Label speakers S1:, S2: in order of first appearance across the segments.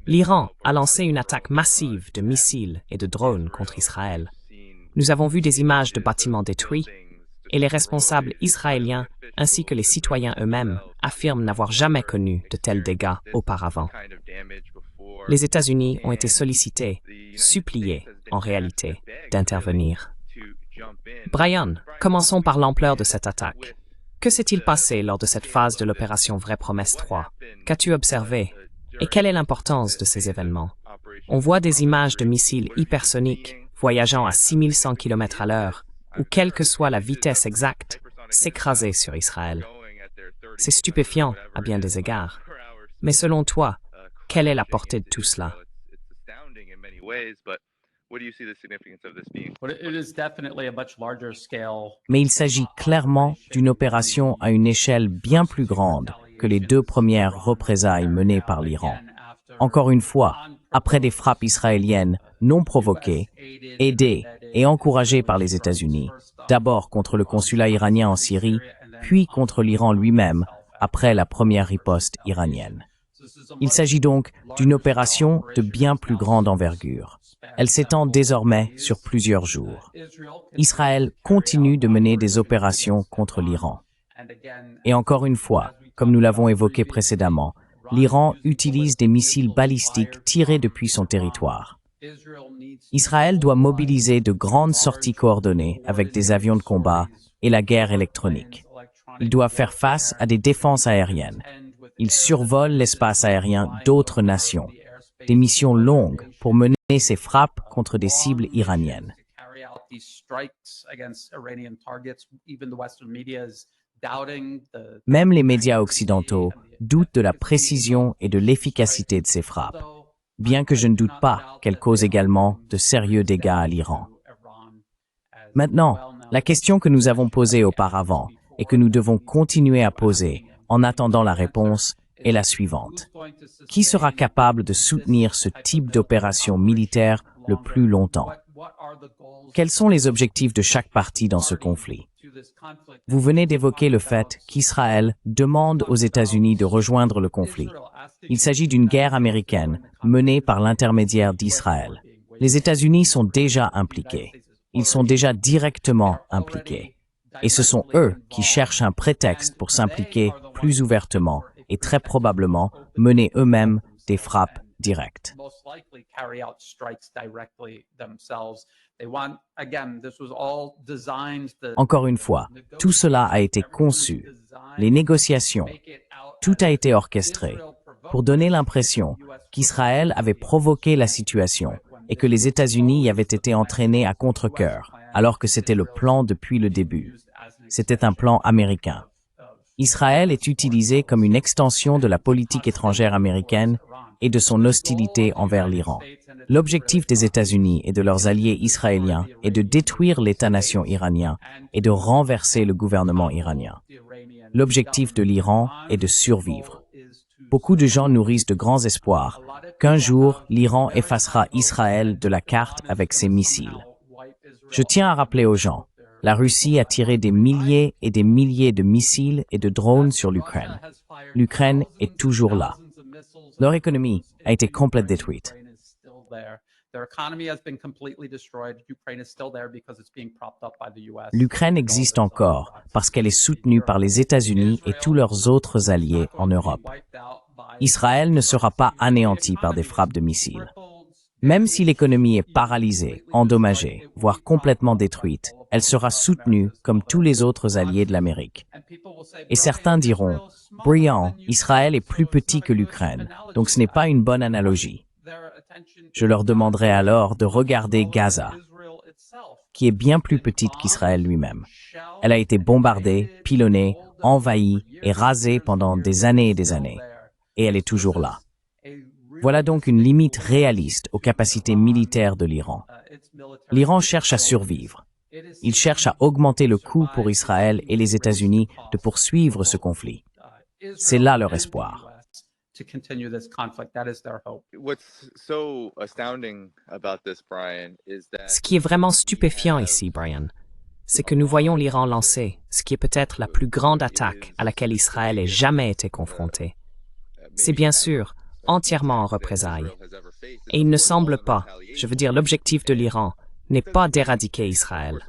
S1: L'Iran a lancé une attaque massive de missiles et de drones contre Israël. Nous avons vu des images de bâtiments détruits et les responsables israéliens ainsi que les citoyens eux-mêmes affirment n'avoir jamais connu de tels dégâts auparavant. Les États-Unis ont été sollicités, suppliés en réalité, d'intervenir. Brian, commençons par l'ampleur de cette attaque. Que s'est-il passé lors de cette phase de l'opération Vraie Promesse 3? Qu'as-tu observé? Et quelle est l'importance de ces événements? On voit des images de missiles hypersoniques voyageant à 6100 km/h, ou quelle que soit la vitesse exacte, s'écraser sur Israël. C'est stupéfiant à bien des égards. Mais selon toi, quelle est la portée de tout cela?
S2: Mais il s'agit clairement d'une opération à une échelle bien plus grande que les deux premières représailles menées par l'Iran. Encore une fois, après des frappes israéliennes non provoquées, aidées et encouragées par les États-Unis, d'abord contre le consulat iranien en Syrie, puis contre l'Iran lui-même après la première riposte iranienne. Il s'agit donc d'une opération de bien plus grande envergure. Elle s'étend désormais sur plusieurs jours. Israël continue de mener des opérations contre l'Iran. Et encore une fois, comme nous l'avons évoqué précédemment, l'Iran utilise des missiles balistiques tirés depuis son territoire. Israël doit mobiliser de grandes sorties coordonnées avec des avions de combat et la guerre électronique. Il doit faire face à des défenses aériennes. Il survole l'espace aérien d'autres nations. Des missions longues pour mener ses frappes contre des cibles iraniennes. Même les médias occidentaux doutent de la précision et de l'efficacité de ces frappes, bien que je ne doute pas qu'elles causent également de sérieux dégâts à l'Iran. Maintenant, la question que nous avons posée auparavant et que nous devons continuer à poser en attendant la réponse est la suivante. Qui sera capable de soutenir ce type d'opération militaire le plus longtemps? Quels sont les objectifs de chaque partie dans ce conflit? Vous venez d'évoquer le fait qu'Israël demande aux États-Unis de rejoindre le conflit. Il s'agit d'une guerre américaine menée par l'intermédiaire d'Israël. Les États-Unis sont déjà impliqués. Ils sont déjà directement impliqués. Et ce sont eux qui cherchent un prétexte pour s'impliquer plus ouvertement et très probablement mener eux-mêmes des frappes directes. Encore une fois, tout cela a été conçu, les négociations, tout a été orchestré pour donner l'impression qu'Israël avait provoqué la situation et que les États-Unis y avaient été entraînés à contre-cœur, alors que c'était le plan depuis le début. C'était un plan américain. Israël est utilisé comme une extension de la politique étrangère américaine et de son hostilité envers l'Iran. L'objectif des États-Unis et de leurs alliés israéliens est de détruire l'État-nation iranien et de renverser le gouvernement iranien. L'objectif de l'Iran est de survivre. Beaucoup de gens nourrissent de grands espoirs qu'un jour l'Iran effacera Israël de la carte avec ses missiles. Je tiens à rappeler aux gens, la Russie a tiré des milliers et des milliers de missiles et de drones sur l'Ukraine. L'Ukraine est toujours là. Leur économie a été complètement détruite. L'Ukraine existe encore parce qu'elle est soutenue par les États-Unis et tous leurs autres alliés en Europe. Israël ne sera pas anéanti par des frappes de missiles. Même si l'économie est paralysée, endommagée, voire complètement détruite, elle sera soutenue comme tous les autres alliés de l'Amérique. Et certains diront, « Brian, Israël est plus petit que l'Ukraine, donc ce n'est pas une bonne analogie. » Je leur demanderai alors de regarder Gaza, qui est bien plus petite qu'Israël lui-même. Elle a été bombardée, pilonnée, envahie et rasée pendant des années et des années. Et elle est toujours là. Voilà donc une limite réaliste aux capacités militaires de l'Iran. L'Iran cherche à survivre. Il cherche à augmenter le coût pour Israël et les États-Unis de poursuivre ce conflit. C'est là leur espoir.
S1: Ce qui est vraiment stupéfiant ici, Brian, c'est que nous voyons l'Iran lancer ce qui est peut-être la plus grande attaque à laquelle Israël ait jamais été confronté. c'est bien sûr entièrement en représailles. Et il ne semble pas, je veux dire l'objectif de l'Iran, n'est pas d'éradiquer Israël.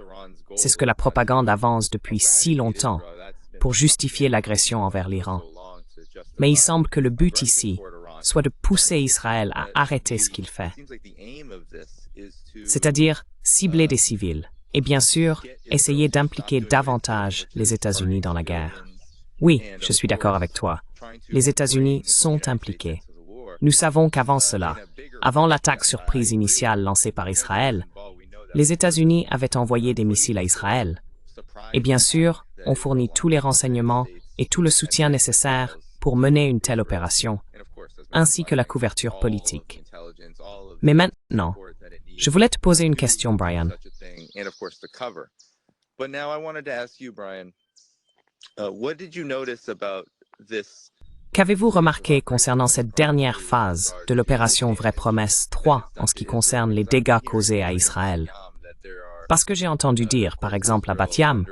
S1: C'est ce que la propagande avance depuis si longtemps pour justifier l'agression envers l'Iran. Mais il semble que le but ici soit de pousser Israël à arrêter ce qu'il fait, c'est-à-dire cibler des civils, et bien sûr, essayer d'impliquer davantage les États-Unis dans la guerre. Oui, je suis d'accord avec toi. Les États-Unis sont impliqués. Nous savons qu'avant cela, avant l'attaque surprise initiale lancée par Israël, les États-Unis avaient envoyé des missiles à Israël. Et bien sûr, on fournit tous les renseignements et tout le soutien nécessaire pour mener une telle opération, ainsi que la couverture politique. Mais maintenant, je voulais te poser une question, Brian. Qu'avez-vous remarqué concernant cette dernière phase de l'opération Vraie Promesse 3 en ce qui concerne les dégâts causés à Israël? Parce que j'ai entendu dire, par exemple à Bat Yam,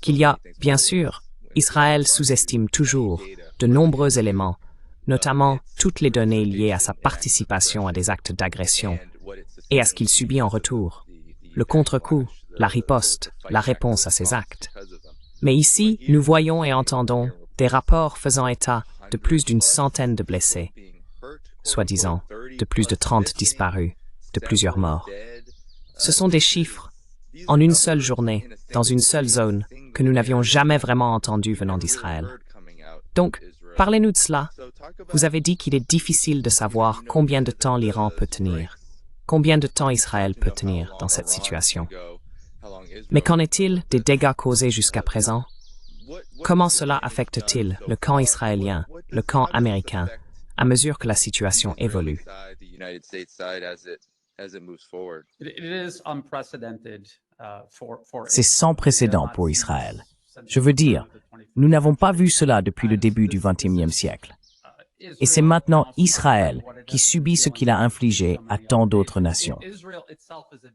S1: qu'il y a, bien sûr, Israël sous-estime toujours de nombreux éléments, notamment toutes les données liées à sa participation à des actes d'agression et à ce qu'il subit en retour, le contre-coup, la riposte, la réponse à ces actes. Mais ici, nous voyons et entendons des rapports faisant état de plus d'une centaine de blessés, soi-disant de plus de 30 disparus, de plusieurs morts. Ce sont des chiffres, en une seule journée, dans une seule zone, que nous n'avions jamais vraiment entendus venant d'Israël. Donc, parlez-nous de cela. Vous avez dit qu'il est difficile de savoir combien de temps l'Iran peut tenir, combien de temps Israël peut tenir dans cette situation. Mais qu'en est-il des dégâts causés jusqu'à présent? Comment cela affecte-t-il le camp israélien, le camp américain, à mesure que la situation évolue?
S2: C'est sans précédent pour Israël. Je veux dire, nous n'avons pas vu cela depuis le début du XXe siècle. Et c'est maintenant Israël qui subit ce qu'il a infligé à tant d'autres nations.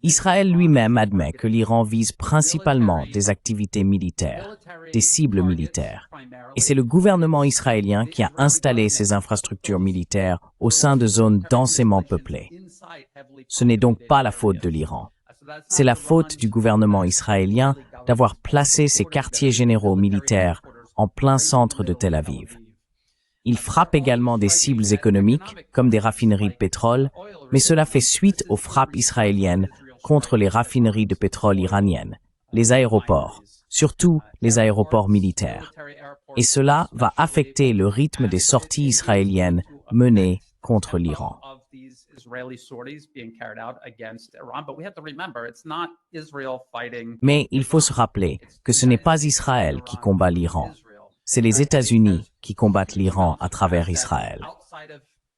S2: Israël lui-même admet que l'Iran vise principalement des activités militaires, des cibles militaires. Et c'est le gouvernement israélien qui a installé ces infrastructures militaires au sein de zones densément peuplées. Ce n'est donc pas la faute de l'Iran. C'est la faute du gouvernement israélien d'avoir placé ses quartiers généraux militaires en plein centre de Tel Aviv. Il frappe également des cibles économiques, comme des raffineries de pétrole, mais cela fait suite aux frappes israéliennes contre les raffineries de pétrole iraniennes, les aéroports, surtout les aéroports militaires. Et cela va affecter le rythme des sorties israéliennes menées contre l'Iran. Mais il faut se rappeler que ce n'est pas Israël qui combat l'Iran. C'est les États-Unis qui combattent l'Iran à travers Israël.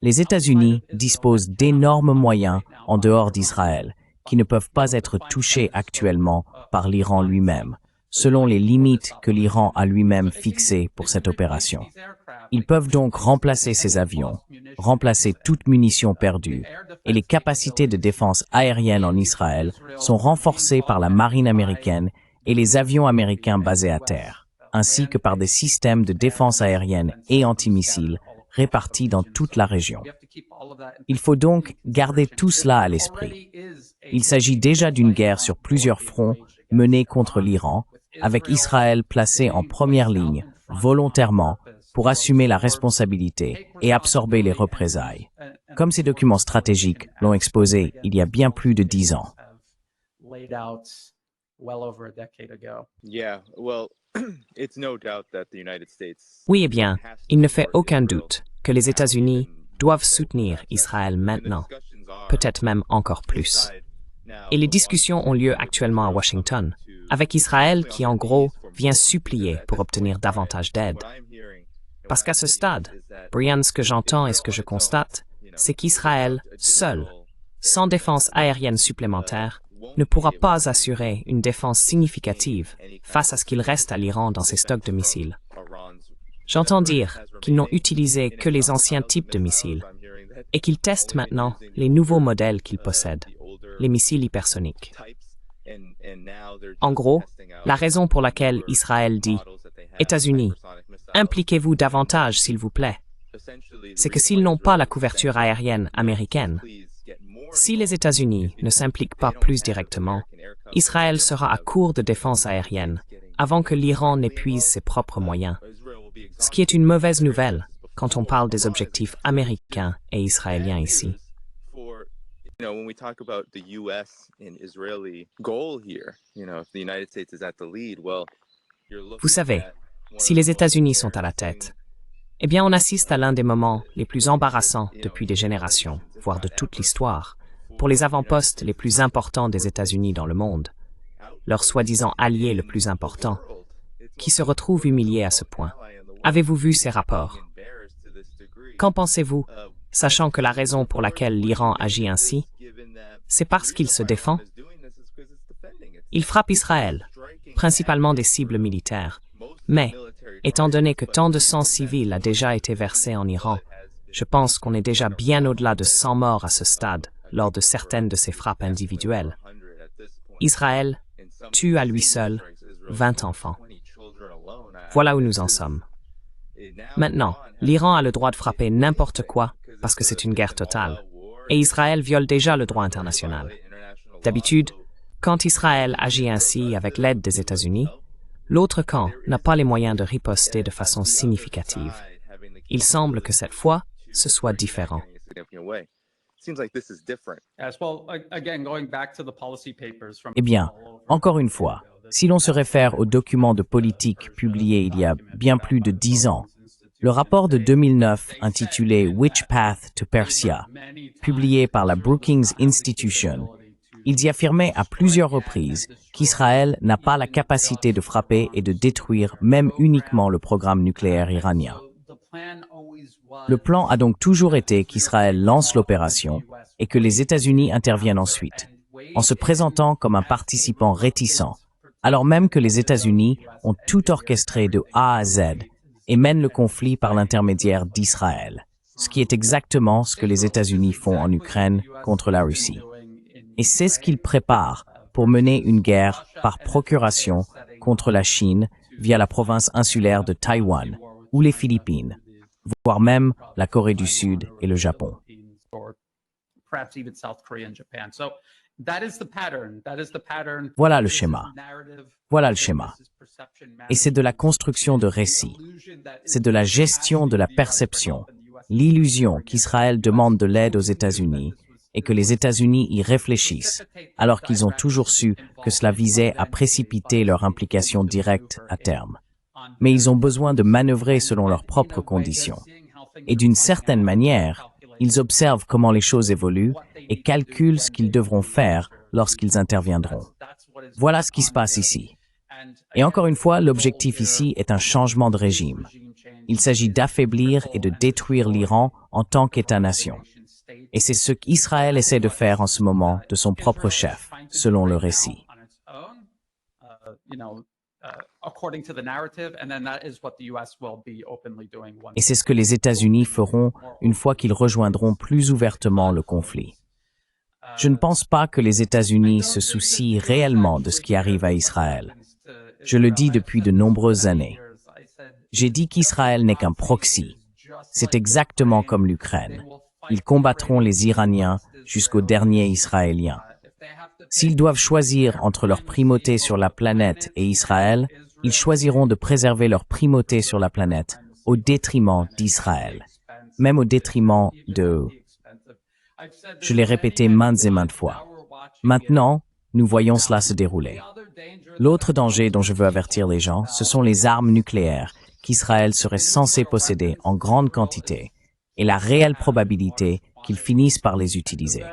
S2: Les États-Unis disposent d'énormes moyens en dehors d'Israël qui ne peuvent pas être touchés actuellement par l'Iran lui-même, selon les limites que l'Iran a lui-même fixées pour cette opération. Ils peuvent donc remplacer ces avions, remplacer toute munition perdue, et les capacités de défense aérienne en Israël sont renforcées par la marine américaine et les avions américains basés à terre, ainsi que par des systèmes de défense aérienne et antimissiles répartis dans toute la région. Il faut donc garder tout cela à l'esprit. Il s'agit déjà d'une guerre sur plusieurs fronts menée contre l'Iran, avec Israël placé en première ligne, volontairement, pour assumer la responsabilité et absorber les représailles, comme ces documents stratégiques l'ont exposé il y a bien plus de 10 ans.
S1: Oui, eh bien, il ne fait aucun doute que les États-Unis doivent soutenir Israël maintenant, peut-être même encore plus. Et les discussions ont lieu actuellement à Washington, avec Israël qui, en gros, vient supplier pour obtenir davantage d'aide. Parce qu'à ce stade, Brian, ce que j'entends et ce que je constate, c'est qu'Israël, seul, sans défense aérienne supplémentaire, ne pourra pas assurer une défense significative face à ce qu'il reste à l'Iran dans ses stocks de missiles. J'entends dire qu'ils n'ont utilisé que les anciens types de missiles et qu'ils testent maintenant les nouveaux modèles qu'ils possèdent, les missiles hypersoniques. En gros, la raison pour laquelle Israël dit « États-Unis, impliquez-vous davantage, s'il vous plaît », c'est que s'ils n'ont pas la couverture aérienne américaine, si les États-Unis ne s'impliquent pas plus directement, Israël sera à court de défense aérienne avant que l'Iran n'épuise ses propres moyens, ce qui est une mauvaise nouvelle quand on parle des objectifs américains et israéliens ici.
S3: When we talk about the US and Israeli goal here, if the United States is at the lead, well, you're looking
S1: Vous savez,
S3: at
S1: si les États-Unis sont à la tête, eh bien on assiste à l'un des moments les plus embarrassants depuis des générations, voire de toute l'histoire, pour les avant-postes les plus importants des États-Unis dans le monde, leur soi-disant allié le plus important, qui se retrouve humilié à ce point. Avez-vous vu ces rapports? Qu'en pensez-vous, sachant que la raison pour laquelle l'Iran agit ainsi, c'est parce qu'il se défend? Il frappe Israël, principalement des cibles militaires. Mais, étant donné que tant de sang civil a déjà été versé en Iran, je pense qu'on est déjà bien au-delà de 100 morts à ce stade lors de certaines de ces frappes individuelles. Israël tue à lui seul 20 enfants. Voilà où nous en sommes. Maintenant, l'Iran a le droit de frapper n'importe quoi parce que c'est une guerre totale, et Israël viole déjà le droit international. D'habitude, quand Israël agit ainsi avec l'aide des États-Unis, l'autre camp n'a pas les moyens de riposter de façon significative. Il semble que cette fois, ce soit différent.
S2: Eh bien, encore une fois, si l'on se réfère aux documents de politique publiés il y a bien plus de 10 ans, le rapport de 2009 intitulé Which Path to Persia, publié par la Brookings Institution, ils y affirmaient à plusieurs reprises qu'Israël n'a pas la capacité de frapper et de détruire même uniquement le programme nucléaire iranien. Le plan a donc toujours été qu'Israël lance l'opération et que les États-Unis interviennent ensuite, en se présentant comme un participant réticent, alors même que les États-Unis ont tout orchestré de A à Z et mènent le conflit par l'intermédiaire d'Israël, ce qui est exactement ce que les États-Unis font en Ukraine contre la Russie. Et c'est ce qu'ils préparent pour mener une guerre par procuration contre la Chine via la province insulaire de Taïwan ou les Philippines, voire même la Corée du Sud et le Japon. Voilà le schéma. Voilà le schéma. Et c'est de la construction de récits. C'est de la gestion de la perception, l'illusion qu'Israël demande de l'aide aux États-Unis et que les États-Unis y réfléchissent, alors qu'ils ont toujours su que cela visait à précipiter leur implication directe à terme. Mais ils ont besoin de manœuvrer selon leurs propres conditions. Et d'une certaine manière, ils observent comment les choses évoluent et calculent ce qu'ils devront faire lorsqu'ils interviendront. Voilà ce qui se passe ici. Et encore une fois, l'objectif ici est un changement de régime. Il s'agit d'affaiblir et de détruire l'Iran en tant qu'État-nation. Et c'est ce qu'Israël essaie de faire en ce moment de son propre chef, selon le récit. Et c'est ce que les États-Unis feront une fois qu'ils rejoindront plus ouvertement le conflit. Je ne pense pas que les États-Unis se soucient réellement de ce qui arrive à Israël. Je le dis depuis de nombreuses années. J'ai dit qu'Israël n'est qu'un proxy. C'est exactement comme l'Ukraine. Ils combattront les Iraniens jusqu'au dernier Israélien. S'ils doivent choisir entre leur primauté sur la planète et Israël, ils choisiront de préserver leur primauté sur la planète au détriment d'Israël, même au détriment de... Je l'ai répété maintes et maintes fois. Maintenant, nous voyons cela se dérouler. L'autre danger dont je veux avertir les gens, ce sont les armes nucléaires qu'Israël serait censé posséder en grande quantité et la réelle probabilité qu'ils finissent par les utiliser.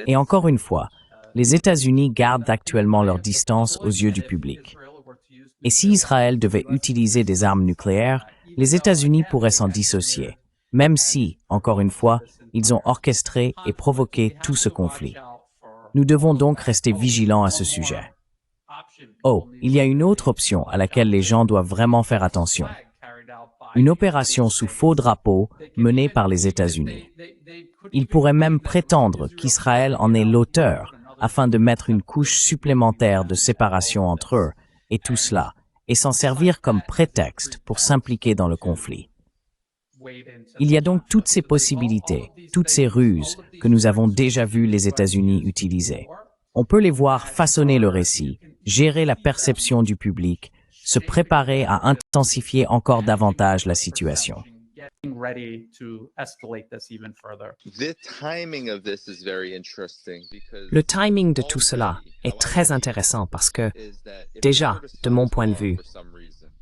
S2: Et encore une fois, les États-Unis gardent actuellement leur distance aux yeux du public. Et si Israël devait utiliser des armes nucléaires, les États-Unis pourraient s'en dissocier, même si, encore une fois, ils ont orchestré et provoqué tout ce conflit. Nous devons donc rester vigilants à ce sujet. Oh, il y a une autre option à laquelle les gens doivent vraiment faire attention. Une opération sous faux drapeau menée par les États-Unis. Ils pourraient même prétendre qu'Israël en est l'auteur afin de mettre une couche supplémentaire de séparation entre eux, et tout cela et s'en servir comme prétexte pour s'impliquer dans le conflit. Il y a donc toutes ces possibilités, toutes ces ruses que nous avons déjà vu les États-Unis utiliser. On peut les voir façonner le récit, gérer la perception du public, se préparer à intensifier encore davantage la situation.
S1: Le timing de tout cela est très intéressant parce que, déjà, de mon point de vue,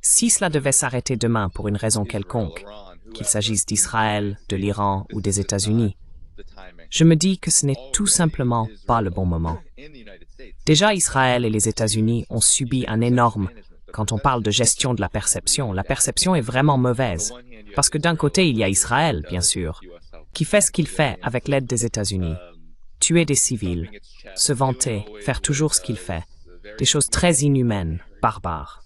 S1: si cela devait s'arrêter demain pour une raison quelconque, qu'il s'agisse d'Israël, de l'Iran ou des États-Unis, je me dis que ce n'est tout simplement pas le bon moment. Déjà, Israël et les États-Unis ont subi un énorme... Quand on parle de gestion de la perception est vraiment mauvaise. Parce que d'un côté, il y a Israël, bien sûr, qui fait ce qu'il fait avec l'aide des États-Unis. Tuer des civils, se vanter, faire toujours ce qu'il fait. Des choses très inhumaines, barbares.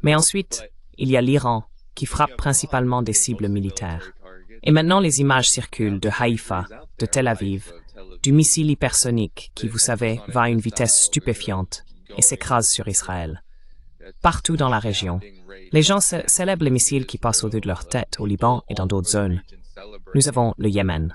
S1: Mais ensuite, il y a l'Iran, qui frappe principalement des cibles militaires. Et maintenant, les images circulent de Haïfa, de Tel Aviv, du missile hypersonique qui, vous savez, va à une vitesse stupéfiante et s'écrase sur Israël. Partout dans la région, les gens célèbrent les missiles qui passent au-dessus de leur tête au Liban et dans d'autres zones. Nous avons le Yémen.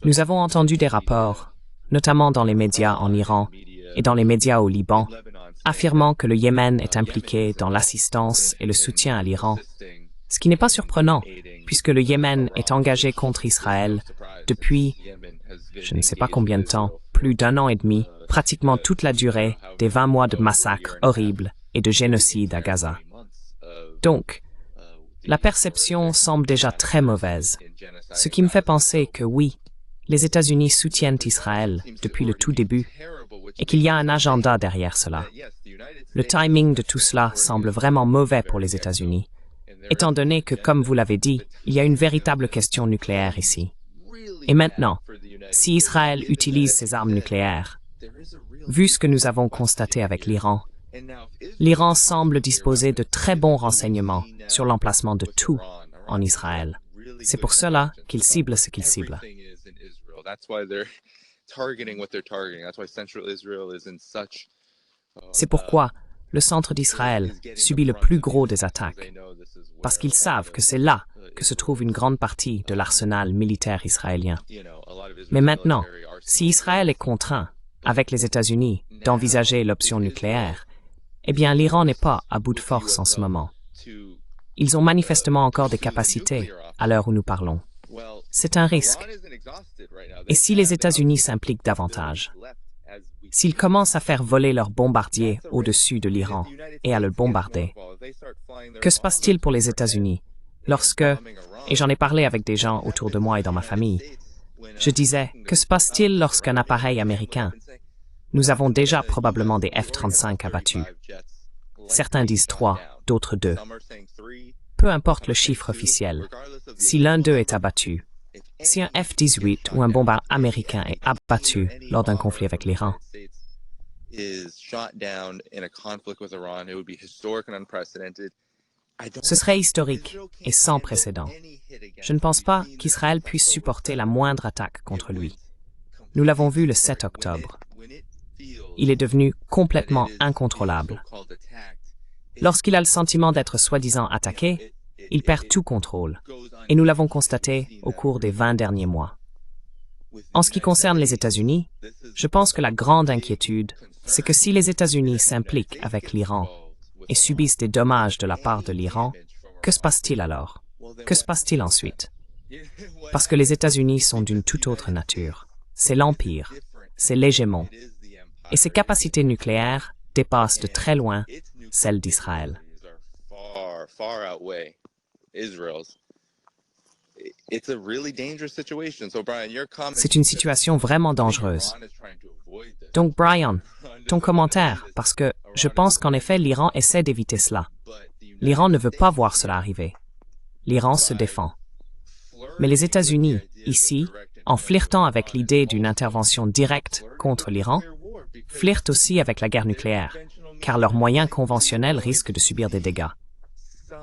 S1: Nous avons entendu des rapports, notamment dans les médias en Iran et dans les médias au Liban, affirmant que le Yémen est impliqué dans l'assistance et le soutien à l'Iran, ce qui n'est pas surprenant, puisque le Yémen est engagé contre Israël depuis, je ne sais pas combien de temps, plus d'1 an et demi, pratiquement toute la durée des 20 mois de massacres horribles et de génocide à Gaza. Donc, la perception semble déjà très mauvaise, ce qui me fait penser que oui, les États-Unis soutiennent Israël depuis le tout début et qu'il y a un agenda derrière cela. Le timing de tout cela semble vraiment mauvais pour les États-Unis, étant donné que, comme vous l'avez dit, il y a une véritable question nucléaire ici. Et maintenant, si Israël utilise ses armes nucléaires, vu ce que nous avons constaté avec l'Iran, l'Iran semble disposer de très bons renseignements sur l'emplacement de tout en Israël. C'est pour cela qu'il cible ce qu'il cible. C'est pourquoi le centre d'Israël subit le plus gros des attaques, parce qu'ils savent que c'est là que se trouve une grande partie de l'arsenal militaire israélien. Mais maintenant, si Israël est contraint, avec les États-Unis, d'envisager l'option nucléaire, eh bien l'Iran n'est pas à bout de force en ce moment. Ils ont manifestement encore des capacités à l'heure où nous parlons. C'est un risque. Et si les États-Unis s'impliquent davantage, s'ils commencent à faire voler leurs bombardiers au-dessus de l'Iran et à le bombarder, que se passe-t-il pour les États-Unis lorsque, et j'en ai parlé avec des gens autour de moi et dans ma famille, je disais, que se passe-t-il lorsqu'un appareil américain, nous avons déjà probablement des F-35 abattus. Certains disent 3, d'autres 2. Peu importe le chiffre officiel, si l'un d'eux est abattu, si un F-18 ou un bombardeur américain est abattu lors d'un conflit avec l'Iran, ce serait historique et sans précédent. Je ne pense pas qu'Israël puisse supporter la moindre attaque contre lui. Nous l'avons vu le 7 octobre. Il est devenu complètement incontrôlable. Lorsqu'il a le sentiment d'être soi-disant attaqué, il perd tout contrôle. Et nous l'avons constaté au cours des 20 derniers mois. En ce qui concerne les États-Unis, je pense que la grande inquiétude, c'est que si les États-Unis s'impliquent avec l'Iran et subissent des dommages de la part de l'Iran, que se passe-t-il alors? Que se passe-t-il ensuite? Parce que les États-Unis sont d'une toute autre nature. C'est l'Empire, c'est l'hégémon. Et ses capacités nucléaires dépassent de très loin celles d'Israël. C'est une situation vraiment dangereuse. Donc, Brian, ton commentaire, parce que je pense qu'en effet, l'Iran essaie d'éviter cela. L'Iran ne veut pas voir cela arriver. L'Iran se défend. Mais les États-Unis, ici, en flirtant avec l'idée d'une intervention directe contre l'Iran, flirtent aussi avec la guerre nucléaire, car leurs moyens conventionnels risquent de subir des dégâts.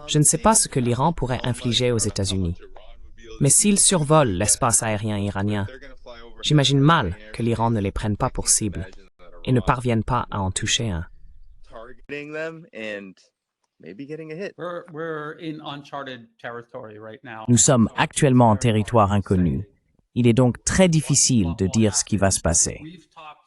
S1: Je ne sais pas ce que l'Iran pourrait infliger aux États-Unis. Mais s'ils survolent l'espace aérien iranien, J'imagine mal que l'Iran ne les prenne pas pour cible et ne parvienne pas à en toucher un.
S3: Targeting them and maybe getting a hit.
S4: We're in uncharted territory right now.
S2: Nous sommes actuellement en territoire inconnu. Il est donc très difficile de dire ce qui va se passer.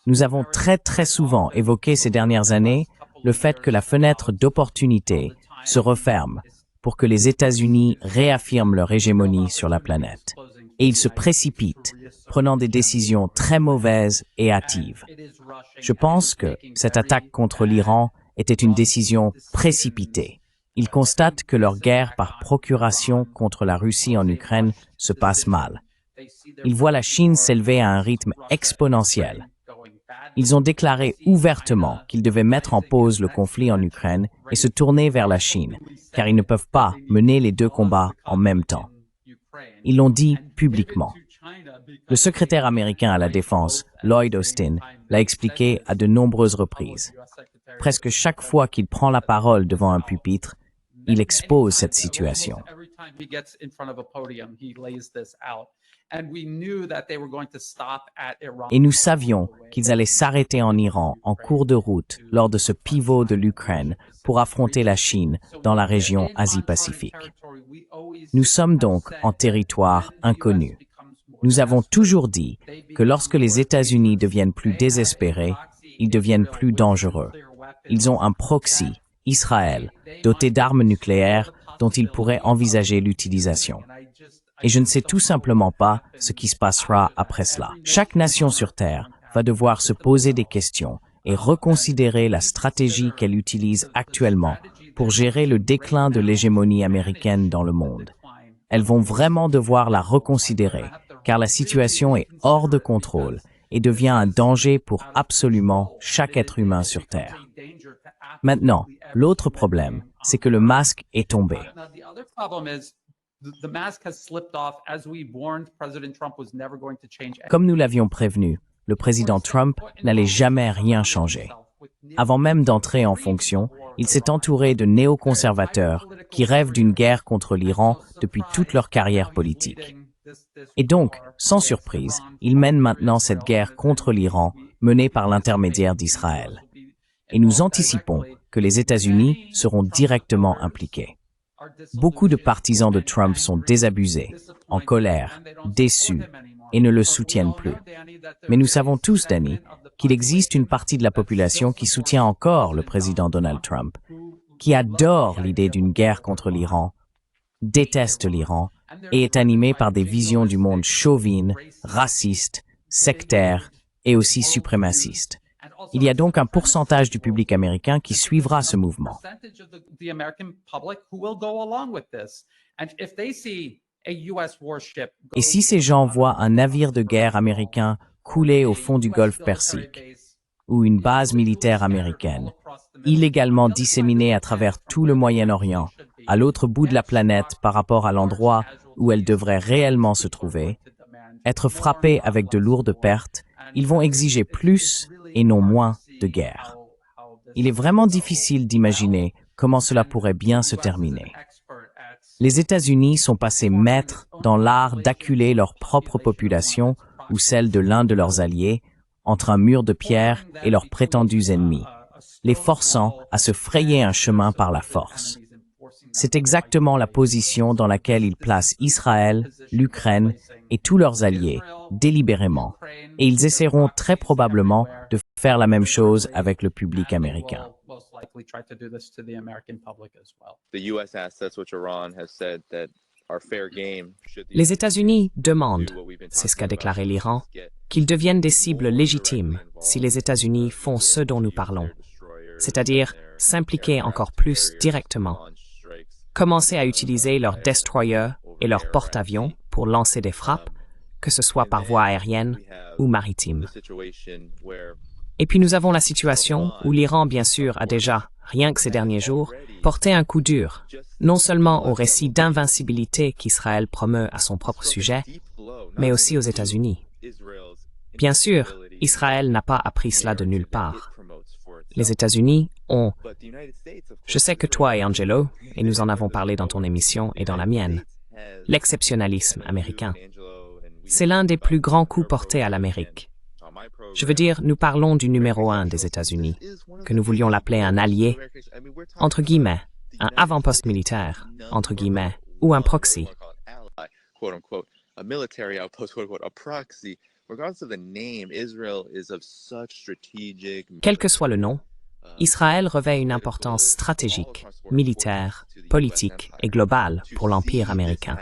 S2: Nous avons très souvent évoqué ces dernières années le fait que la fenêtre d'opportunité se referme pour que les États-Unis réaffirment leur hégémonie sur la planète. Et ils se précipitent, prenant des décisions très mauvaises et hâtives. Je pense que cette attaque contre l'Iran était une décision précipitée. Ils constatent que leur guerre par procuration contre la Russie en Ukraine se passe mal. Ils voient la Chine s'élever à un rythme exponentiel. Ils ont déclaré ouvertement qu'ils devaient mettre en pause le conflit en Ukraine et se tourner vers la Chine, car ils ne peuvent pas mener les deux combats en même temps. Ils l'ont dit publiquement. Le secrétaire américain à la Défense, Lloyd Austin, l'a expliqué à de nombreuses reprises. Presque chaque fois qu'il prend la parole devant un pupitre, il expose cette situation. Et nous savions qu'ils allaient s'arrêter en Iran en cours de route lors de ce pivot de l'Ukraine pour affronter la Chine dans la région Asie-Pacifique. Nous sommes donc en territoire inconnu. Nous avons toujours dit que lorsque les États-Unis deviennent plus désespérés, ils deviennent plus dangereux. Ils ont un proxy, Israël, doté d'armes nucléaires dont ils pourraient envisager l'utilisation. Et je ne sais tout simplement pas ce qui se passera après cela. Chaque nation sur Terre va devoir se poser des questions et reconsidérer la stratégie qu'elle utilise actuellement pour gérer le déclin de l'hégémonie américaine dans le monde. Elles vont vraiment devoir la reconsidérer, car la situation est hors de contrôle et devient un danger pour absolument chaque être humain sur Terre. Maintenant, l'autre problème, c'est que le masque est tombé. Comme nous l'avions prévenu, le président Trump n'allait jamais rien changer. Avant même d'entrer en fonction, il s'est entouré de néoconservateurs qui rêvent d'une guerre contre l'Iran depuis toute leur carrière politique. Et donc, sans surprise, il mène maintenant cette guerre contre l'Iran menée par l'intermédiaire d'Israël. Et nous anticipons que les États-Unis seront directement impliqués. Beaucoup de partisans de Trump sont désabusés, en colère, déçus et ne le soutiennent plus. Mais nous savons tous, Danny, qu'il existe une partie de la population qui soutient encore le président Donald Trump, qui adore l'idée d'une guerre contre l'Iran, déteste l'Iran et est animée par des visions du monde chauvines, racistes, sectaires et aussi suprémacistes. Il y a donc un pourcentage du public américain qui suivra ce mouvement. Et si ces gens voient un navire de guerre américain couler au fond du golfe Persique, ou une base militaire américaine, illégalement disséminée à travers tout le Moyen-Orient, à l'autre bout de la planète par rapport à l'endroit où elle devrait réellement se trouver, être frappée avec de lourdes pertes, ils vont exiger plus et non moins de guerre. Il est vraiment difficile d'imaginer comment cela pourrait bien se terminer. Les États-Unis sont passés maîtres dans l'art d'acculer leur propre population ou celle de l'un de leurs alliés entre un mur de pierre et leurs prétendus ennemis, les forçant à se frayer un chemin par la force. C'est exactement la position dans laquelle ils placent Israël, l'Ukraine et tous leurs alliés, délibérément, et ils essaieront très probablement de faire la même chose avec le public américain.
S1: Les États-Unis demandent, c'est ce qu'a déclaré l'Iran, qu'ils deviennent des cibles légitimes si les États-Unis font ce dont nous parlons, c'est-à-dire s'impliquer encore plus directement, commencer à utiliser leurs destroyers et leurs porte-avions pour lancer des frappes, que ce soit par voie aérienne ou maritime. Et puis nous avons la situation où l'Iran, bien sûr, a déjà, rien que ces derniers jours, porté un coup dur, non seulement au récit d'invincibilité qu'Israël promeut à son propre sujet, mais aussi aux États-Unis. Bien sûr, Israël n'a pas appris cela de nulle part. Les États-Unis ont... Je sais que toi et Angelo, et nous en avons parlé dans ton émission et dans la mienne, l'exceptionnalisme américain. C'est l'un des plus grands coups portés à l'Amérique. Je veux dire, nous parlons du numéro 1 des États-Unis, que nous voulions l'appeler un allié, entre guillemets, un avant-poste militaire, entre guillemets, ou un proxy.
S3: A military outpost, quote unquote, a proxy. Regardless of the name, Israel is of such strategic.
S1: Quel que soit le nom, Israël revêt une importance stratégique, militaire, politique et globale pour l'Empire américain.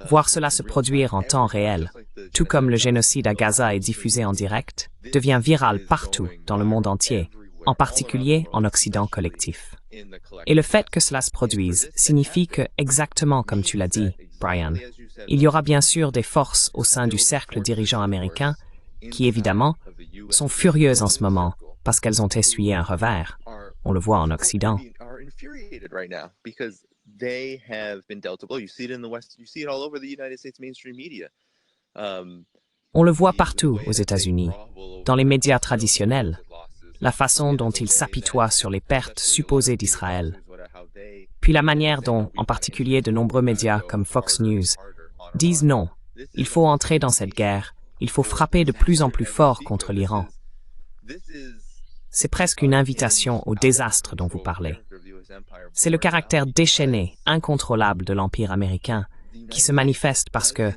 S1: Voir cela se produire en temps réel, tout comme le génocide à Gaza est diffusé en direct, devient viral partout dans le monde entier, en particulier en Occident collectif. Et le fait que cela se produise signifie que, exactement comme tu l'as dit, Brian, il y aura bien sûr des forces au sein du cercle dirigeant américain qui, évidemment, sont furieuses en ce moment parce qu'elles ont essuyé un revers. On le voit en Occident.
S3: They have been dealt a blow. You see it in the West. You see it all over the United States mainstream media.
S1: On le voit partout aux États-Unis, dans les médias traditionnels, la façon dont ils s'apitoient sur les pertes supposées d'Israël, puis la manière dont, en particulier de nombreux médias comme Fox News, disent non, il faut entrer dans cette guerre, il faut frapper de plus en plus fort contre l'Iran. C'est presque une invitation au désastre dont vous parlez. C'est le caractère déchaîné, incontrôlable de l'Empire américain qui se manifeste parce que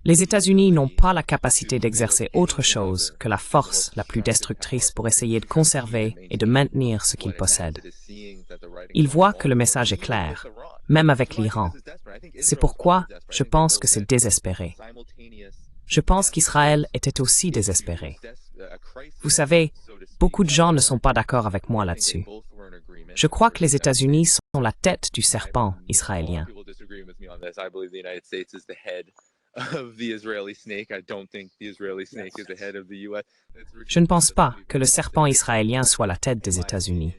S1: les États-Unis n'ont pas la capacité d'exercer autre chose que la force la plus destructrice pour essayer de conserver et de maintenir ce qu'ils possèdent. Ils voient que le message est clair, même avec l'Iran. C'est pourquoi je pense que c'est désespéré. Je pense qu'Israël était aussi désespéré. Vous savez, beaucoup de gens ne sont pas d'accord avec moi là-dessus. Je crois que les États-Unis sont la tête du serpent israélien. Je ne pense pas que le serpent israélien soit la tête des États-Unis.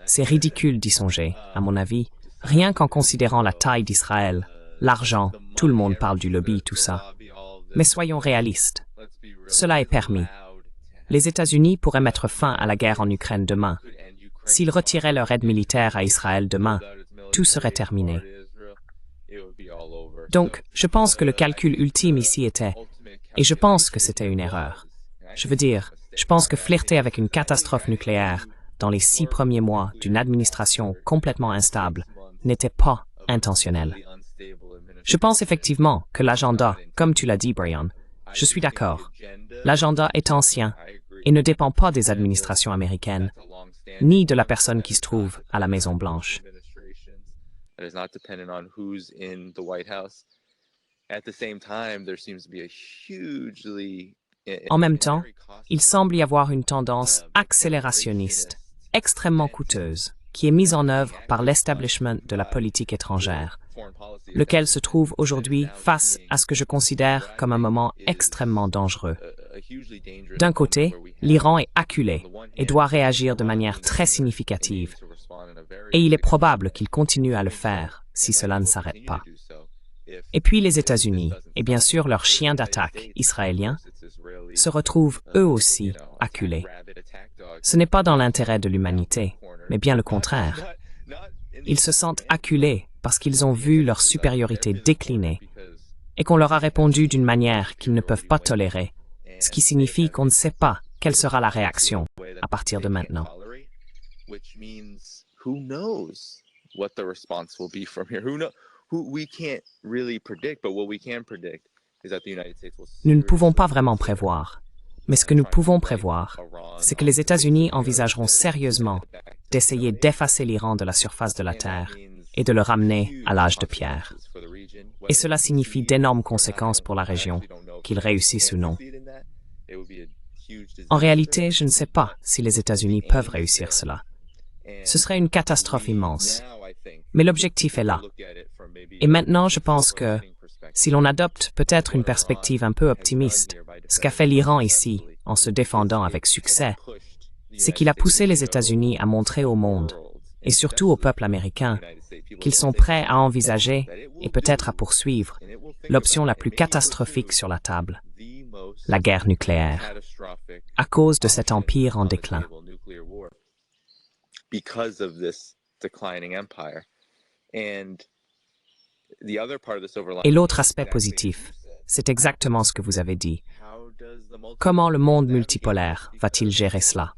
S1: C'est ridicule d'y songer, à mon avis, rien qu'en considérant la taille d'Israël, l'argent, tout le monde parle du lobby, tout ça. Mais soyons réalistes. Cela est permis. Les États-Unis pourraient mettre fin à la guerre en Ukraine demain. S'ils retiraient leur aide militaire à Israël demain, tout serait terminé. Donc, je pense que le calcul ultime ici était, et je pense que c'était une erreur. Je veux dire, je pense que flirter avec une catastrophe nucléaire dans les 6 premiers mois d'une administration complètement instable n'était pas intentionnel. Je pense effectivement que l'agenda, comme tu l'as dit, Brian, je suis d'accord. L'agenda est ancien et ne dépend pas des administrations américaines, ni de la personne qui se trouve à la Maison-Blanche. En même temps, il semble y avoir une tendance accélérationniste, extrêmement coûteuse, qui est mise en œuvre par l'establishment de la politique étrangère, lequel se trouve aujourd'hui face à ce que je considère comme un moment extrêmement dangereux. D'un côté, l'Iran est acculé et doit réagir de manière très significative, et il est probable qu'il continue à le faire si cela ne s'arrête pas. Et puis les États-Unis, et bien sûr leurs chiens d'attaque israéliens, se retrouvent eux aussi acculés. Ce n'est pas dans l'intérêt de l'humanité, mais bien le contraire. Ils se sentent acculés parce qu'ils ont vu leur supériorité décliner et qu'on leur a répondu d'une manière qu'ils ne peuvent pas tolérer, ce qui signifie qu'on ne sait pas quelle sera la réaction à partir de maintenant. Nous ne pouvons pas vraiment prévoir, mais ce que nous pouvons prévoir, c'est que les États-Unis envisageront sérieusement d'essayer d'effacer l'Iran de la surface de la Terre et de le ramener à l'âge de pierre. Et cela signifie d'énormes conséquences pour la région, qu'ils réussissent ou non. En réalité, je ne sais pas si les États-Unis peuvent réussir cela. Ce serait une catastrophe immense. Mais l'objectif est là. Et maintenant, je pense que, si l'on adopte peut-être une perspective un peu optimiste, ce qu'a fait l'Iran ici, en se défendant avec succès, c'est qu'il a poussé les États-Unis à montrer au monde, et surtout au peuple américain, qu'ils sont prêts à envisager, et peut-être à poursuivre, l'option la plus catastrophique sur la table, la guerre nucléaire, à cause de cet empire en déclin. Et l'autre aspect positif, C'est exactement ce que vous avez dit.
S3: How does the
S1: Comment le monde
S3: multipolaire
S1: multipolaire va-t-il gérer cela?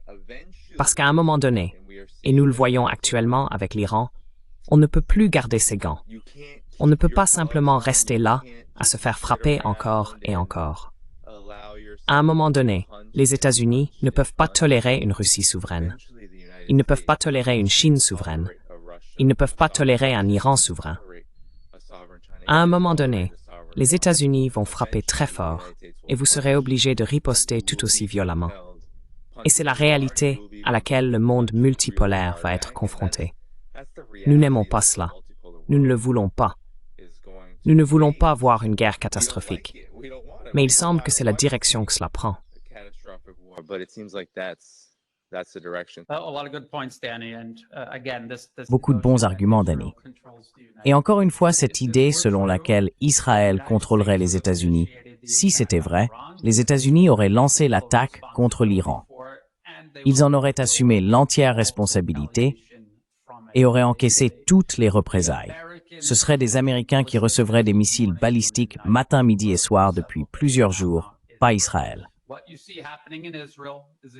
S3: eventually,
S1: Parce qu'à un moment donné,
S3: and we are
S1: et nous le voyons actuellement avec l'Iran, on ne peut plus garder ses gants.
S3: you can't
S1: On ne peut
S3: keep
S1: pas
S3: your
S1: simplement
S3: gloves on,
S1: rester
S3: you
S1: là
S3: can't
S1: à se
S3: just
S1: faire
S3: sit
S1: frapper
S3: around
S1: encore et
S3: and
S1: encore.
S3: allow yourself
S1: À un moment
S3: to
S1: donné,
S3: be punched
S1: les
S3: and
S1: États-Unis
S3: punched
S1: ne
S3: and
S1: peuvent pas
S3: punched.
S1: tolérer une Russie souveraine.
S3: Eventually, the United
S1: Ils ne peuvent pas
S3: States
S1: tolérer une Chine souveraine.
S3: tolerate a Russia,
S1: Ils ne peuvent
S3: a
S1: pas
S3: sovereign
S1: tolérer un
S3: Russia,
S1: Iran souverain.
S3: tolerate a sovereign China,
S1: À un
S3: and
S1: moment
S3: tolerate
S1: donné,
S3: a sovereign
S1: les
S3: Iran.
S1: États-Unis vont frapper très
S3: Eventually, the
S1: fort
S3: United States will
S1: et vous serez
S3: punch,
S1: obligé de
S3: and
S1: riposter
S3: you
S1: tout
S3: will
S1: aussi
S3: be
S1: violemment.
S3: compelled,
S1: Et c'est la
S3: punch real hard,
S1: réalité
S3: you will be
S1: à laquelle le monde
S3: punched real
S1: multipolaire
S3: hard
S1: va être
S3: back, and
S1: confronté.
S3: that's the
S1: Nous n'aimons
S3: reality
S1: pas
S3: that the
S1: cela.
S3: multipolar
S1: Nous ne le
S3: world
S1: voulons pas.
S3: is going to
S1: Nous ne voulons pas
S3: face.
S1: voir une guerre
S3: We don't like
S1: catastrophique.
S3: it. We don't want it.
S1: Mais
S3: We
S1: il semble que
S3: don't
S1: c'est la
S3: want
S1: direction que cela prend.
S3: a catastrophic war, but it seems like that's the direction.
S4: A lot of good points, Danny. And again, this
S2: Beaucoup de bons
S4: notion that
S2: arguments,
S4: Israel
S2: Danny.
S4: controls the United
S2: Et encore une fois, cette
S4: States, if
S2: idée
S4: this were
S2: selon
S4: true,
S2: laquelle Israël
S4: United
S2: contrôlerait
S4: States
S2: les
S4: would have
S2: États-Unis,
S4: initiated the
S2: si c'était
S4: attack on
S2: vrai,
S4: Iran,
S2: les États-Unis auraient lancé l'attaque contre l'Iran. Ils en auraient assumé l'entière responsabilité et auraient encaissé toutes les représailles. Ce seraient des Américains qui recevraient des missiles balistiques matin, midi et soir depuis plusieurs jours, pas Israël.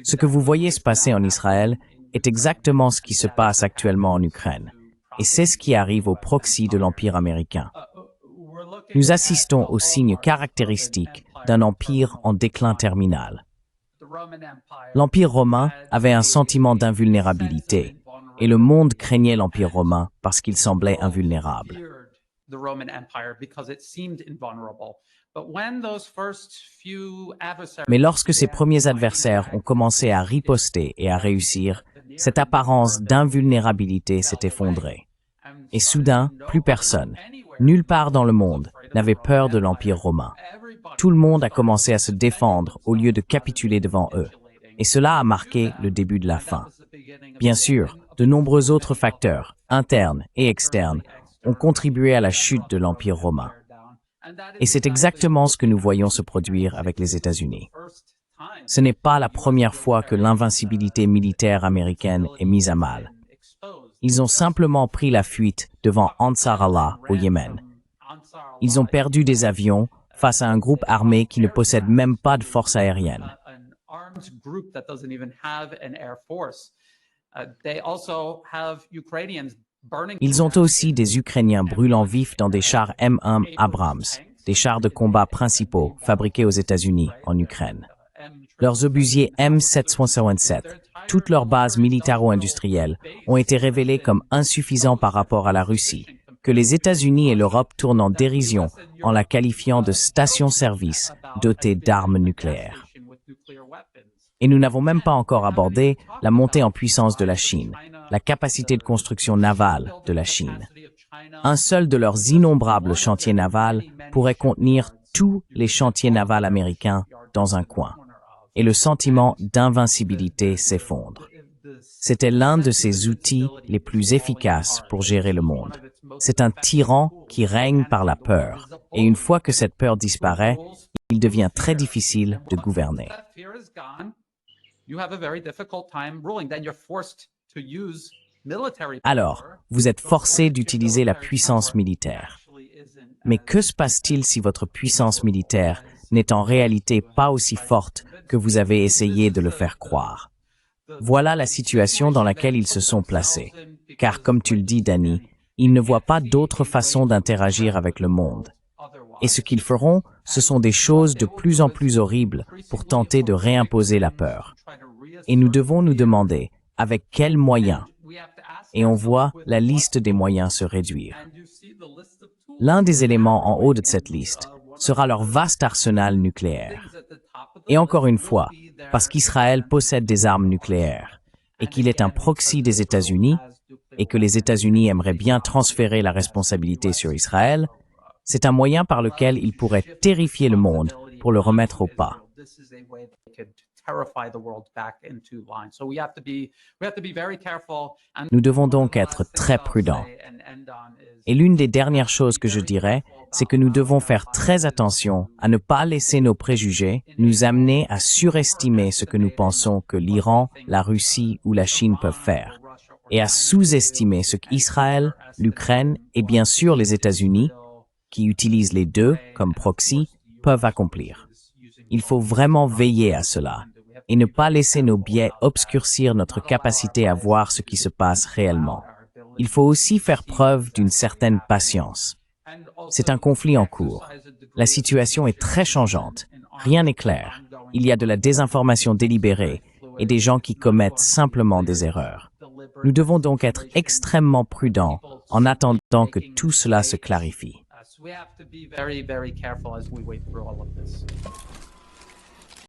S2: Ce que vous voyez se passer en Israël est exactement ce qui se passe actuellement en Ukraine. Et c'est ce qui arrive au proxy de l'Empire américain. Nous assistons aux signes caractéristiques d'un empire en déclin terminal. L'Empire romain avait un sentiment d'invulnérabilité, et le monde craignait l'Empire romain parce qu'il semblait invulnérable. Mais lorsque ces premiers adversaires ont commencé à riposter et à réussir, cette apparence d'invulnérabilité s'est effondrée. Et soudain, plus personne, nulle part dans le monde, n'avait peur de l'Empire romain. Tout le monde a commencé à se défendre au lieu de capituler devant eux. Et cela a marqué le début de la fin. Bien sûr, de nombreux autres facteurs, internes et externes, ont contribué à la chute de l'Empire romain. Et c'est exactement ce que nous voyons se produire avec les États-Unis. Ce n'est pas la première fois que l'invincibilité militaire américaine est mise à mal. Ils ont simplement pris la fuite devant Ansar Allah au Yémen. Ils ont perdu des avions face à un groupe armé qui ne possède même pas de force aérienne. Ils ont aussi des Ukrainiens brûlant vifs dans des chars M1 Abrams, des chars de combat principaux fabriqués aux États-Unis en Ukraine. Leurs obusiers M767, toutes leurs bases militaro-industrielles, ont été révélées comme insuffisants par rapport à la Russie, que les États-Unis et l'Europe tournent en dérision en la qualifiant de station-service dotée d'armes nucléaires. Et nous n'avons même pas encore abordé la montée en puissance de la Chine, la capacité de construction navale de la Chine. Un seul de leurs innombrables chantiers navals pourrait contenir tous les chantiers navals américains dans un coin. Et le sentiment d'invincibilité s'effondre. C'était l'un de ces outils les plus efficaces pour gérer le monde. C'est un tyran qui règne par la peur. Et une fois que cette peur disparaît, il devient très difficile de gouverner. Alors, vous êtes forcé d'utiliser la puissance militaire. Mais que se passe-t-il si votre puissance militaire n'est en réalité pas aussi forte que vous avez essayé de le faire croire? Voilà la situation dans laquelle ils se sont placés. Car, comme tu le dis, Danny, ils ne voient pas d'autre façon d'interagir avec le monde. Et ce qu'ils feront, ce sont des choses de plus en plus horribles pour tenter de réimposer la peur. Et nous devons nous demander, avec quels moyens? Et on voit la liste des moyens se réduire. L'un des éléments en haut de cette liste sera leur vaste arsenal nucléaire. Et encore une fois, parce qu'Israël possède des armes nucléaires et qu'il est un proxy des États-Unis et que les États-Unis aimeraient bien transférer la responsabilité sur Israël, c'est un moyen par lequel ils pourraient terrifier le monde pour le remettre au pas. Nous devons donc être très prudents. Et l'une des dernières choses que je dirais, c'est que nous devons faire très attention à ne pas laisser nos préjugés nous amener à surestimer ce que nous pensons que l'Iran, la Russie ou la Chine peuvent faire, et à sous-estimer ce qu'Israël, l'Ukraine et bien sûr les États-Unis qui utilisent les deux comme proxy peuvent accomplir. Il faut vraiment veiller à cela et ne pas laisser nos biais obscurcir notre capacité à voir ce qui se passe réellement. Il faut aussi faire preuve d'une certaine patience. C'est un conflit en cours. La situation est très changeante. Rien n'est clair. Il y a de la désinformation délibérée et des gens qui commettent simplement des erreurs. Nous devons donc être extrêmement prudents en attendant que tout cela se clarifie.
S4: So we have to be very, very careful as we wait through all of this.